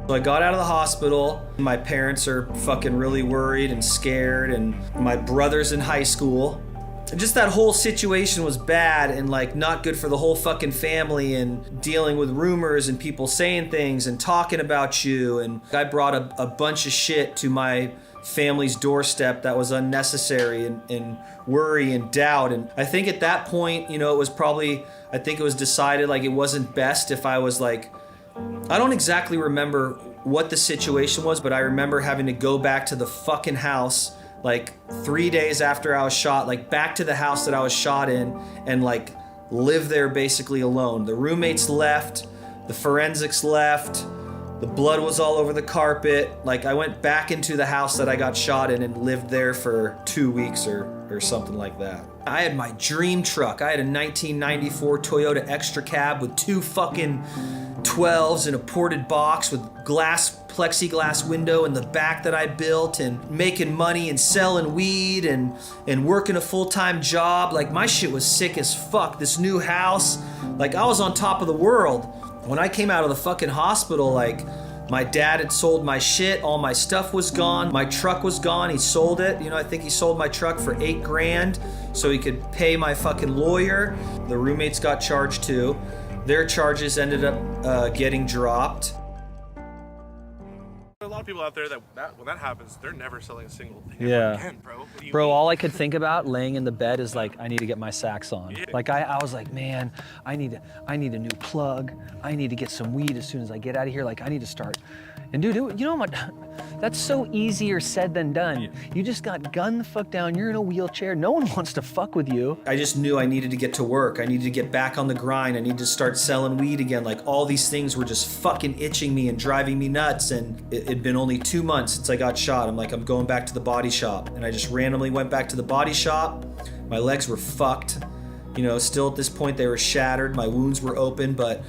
So I got out of the hospital. My parents are fucking really worried and scared, and my brother's in high school. And just that whole situation was bad and like not good for the whole fucking family, and dealing with rumors and people saying things and talking about you. And I brought a bunch of shit to my family's doorstep that was unnecessary, and worry and doubt. And I think at that point, you know, it was probably, I think it was decided like it wasn't best if I was like, I don't exactly remember what the situation was, but I remember having to go back to the fucking house like 3 days after I was shot, like back to the house that I was shot in, and like live there basically alone. The roommates left, the forensics left, the blood was all over the carpet. Like I went back into the house that I got shot in and lived there for 2 weeks or something like that. I had my dream truck. I had a 1994 Toyota Extra Cab with 2 fucking 12s and a ported box with plexiglass window in the back that I built, and making money and selling weed and working a full-time job. Like my shit was sick as fuck. This new house, like I was on top of the world. When I came out of the fucking hospital, like my dad had sold my shit, all my stuff was gone, my truck was gone, he sold it. You know, I think he sold my truck for $8,000 so he could pay my fucking lawyer. The roommates got charged too. Their charges ended up getting dropped. A lot of people out there that when that happens, they're never selling a single thing again, bro. Bro, all I could think about laying in the bed is like, I need to get my sax on. Yeah. Like I was like, man, I need a new plug. I need to get some weed as soon as I get out of here. Like I need to start. And dude, you know what? That's so easier said than done. Yeah. You just got gunned the fuck down. You're in a wheelchair. No one wants to fuck with you. I just knew I needed to get to work. I needed to get back on the grind. I needed to start selling weed again. Like all these things were just fucking itching me and driving me nuts. And it'd been only 2 months since I got shot. I'm like, I'm going back to the body shop. And I just randomly went back to the body shop. My legs were fucked. You know, still at this point they were shattered. My wounds were open, but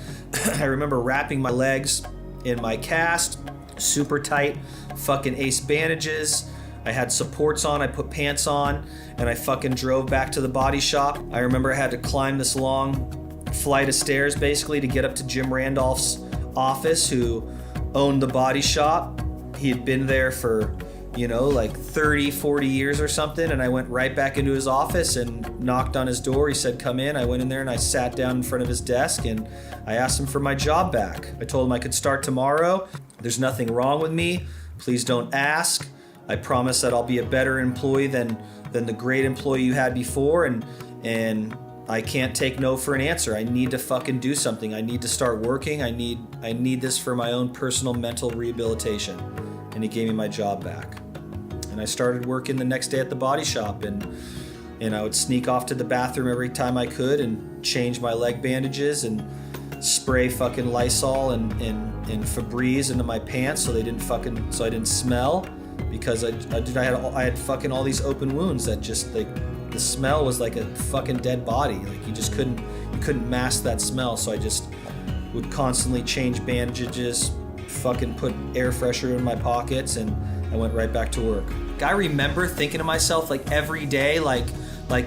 I remember wrapping my legs in my cast, super tight fucking ace bandages. I had supports on, I put pants on, and I fucking drove back to the body shop. I remember I had to climb this long flight of stairs basically to get up to Jim Randolph's office, who owned the body shop. He had been there for, you know, like 30, 40 years or something, and I went right back into his office and knocked on his door. He said, come in. I went in there and I sat down in front of his desk and I asked him for my job back. I told him I could start tomorrow. There's nothing wrong with me. Please don't ask. I promise that I'll be a better employee than the great employee you had before, and I can't take no for an answer. I need to fucking do something. I need to start working. I need this for my own personal mental rehabilitation. And he gave me my job back. And I started working the next day at the body shop, and I would sneak off to the bathroom every time I could and change my leg bandages and spray fucking Lysol and Febreze into my pants so I didn't smell, because I had fucking all these open wounds that just like the smell was like a fucking dead body. Like you couldn't mask that smell. So I just would constantly change bandages, fucking put air freshener in my pockets, and I went right back to work. I remember thinking to myself like every day, like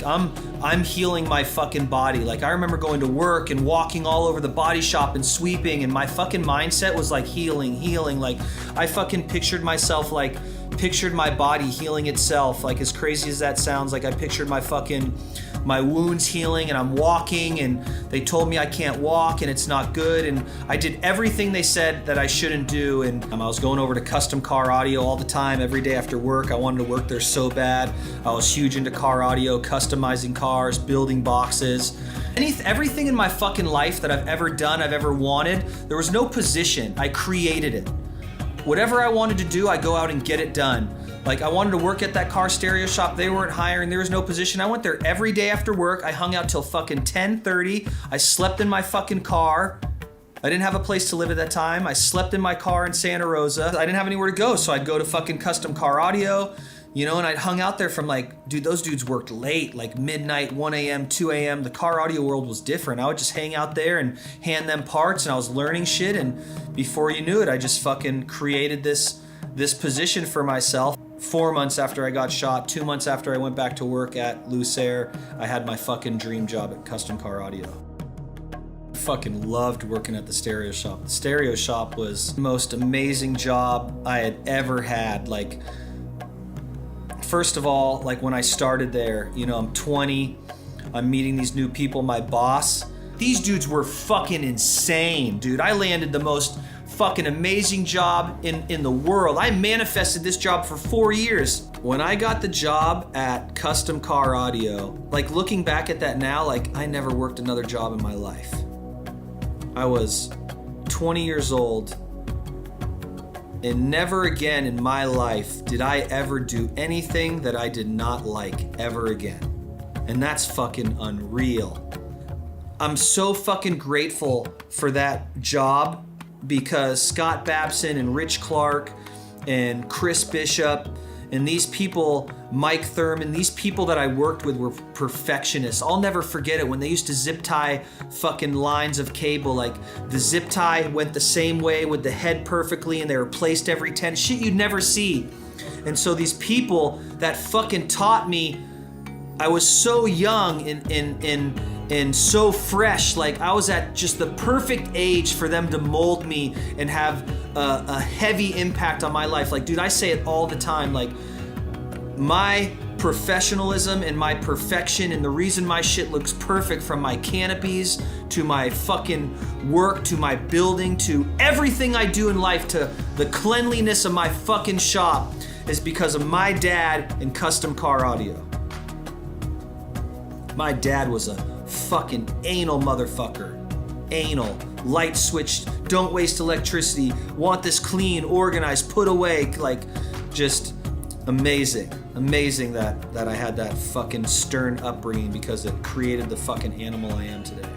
I'm healing my fucking body. Like I remember going to work and walking all over the body shop and sweeping, and my fucking mindset was like healing. Like I fucking pictured my body healing itself. Like as crazy as that sounds, like I pictured my wounds healing, and I'm walking, and they told me I can't walk and it's not good, and I did everything they said that I shouldn't do. And I was going over to Custom Car Audio all the time, every day after work. I wanted to work there so bad. I was huge into car audio, customizing cars, building boxes. Everything in my fucking life that I've ever done, I've ever wanted, there was no position. I created it. Whatever I wanted to do, I go out and get it done. Like I wanted to work at that car stereo shop. They weren't hiring. There was no position. I went there every day after work. I hung out till fucking 10:30. I slept in my fucking car. I didn't have a place to live at that time. I slept in my car in Santa Rosa. I didn't have anywhere to go, so I'd go to fucking Custom Car Audio, you know, and I'd hung out there from like, dude, those dudes worked late, like midnight, 1 a.m., 2 a.m. The car audio world was different. I would just hang out there and hand them parts, and I was learning shit, and before you knew it, I just fucking created this position for myself. 4 months after I got shot, 2 months after I went back to work at Loose Air, I had my fucking dream job at Custom Car Audio. fucking loved working at the stereo shop. The stereo shop was the most amazing job I had ever had. Like, first of all, like when I started there, you know, I'm 20, I'm meeting these new people, my boss. These dudes were fucking insane, dude. I landed the most fucking amazing job in the world. I manifested this job for 4 years. When I got the job at Custom Car Audio, like looking back at that now, like I never worked another job in my life. I was 20 years old, and never again in my life did I ever do anything that I did not like ever again. And that's fucking unreal. I'm so fucking grateful for that job because Scott Babson and Rich Clark and Chris Bishop and these people, Mike Thurman, these people that I worked with were perfectionists. I'll never forget it when they used to zip tie fucking lines of cable. Like the zip tie went the same way with the head perfectly and they were placed every 10. Shit you'd never see. And so these people that fucking taught me, I was so young and so fresh, like I was at just the perfect age for them to mold me and have a heavy impact on my life. Like, dude, I say it all the time, like my professionalism and my perfection and the reason my shit looks perfect, from my canopies to my fucking work to my building to everything I do in life to the cleanliness of my fucking shop, is because of my dad and Custom Car Audio. My dad was a fucking anal motherfucker. Anal. Light switched, don't waste electricity, want this clean, organized, put away. Like, just amazing. Amazing that I had that fucking stern upbringing because it created the fucking animal I am today.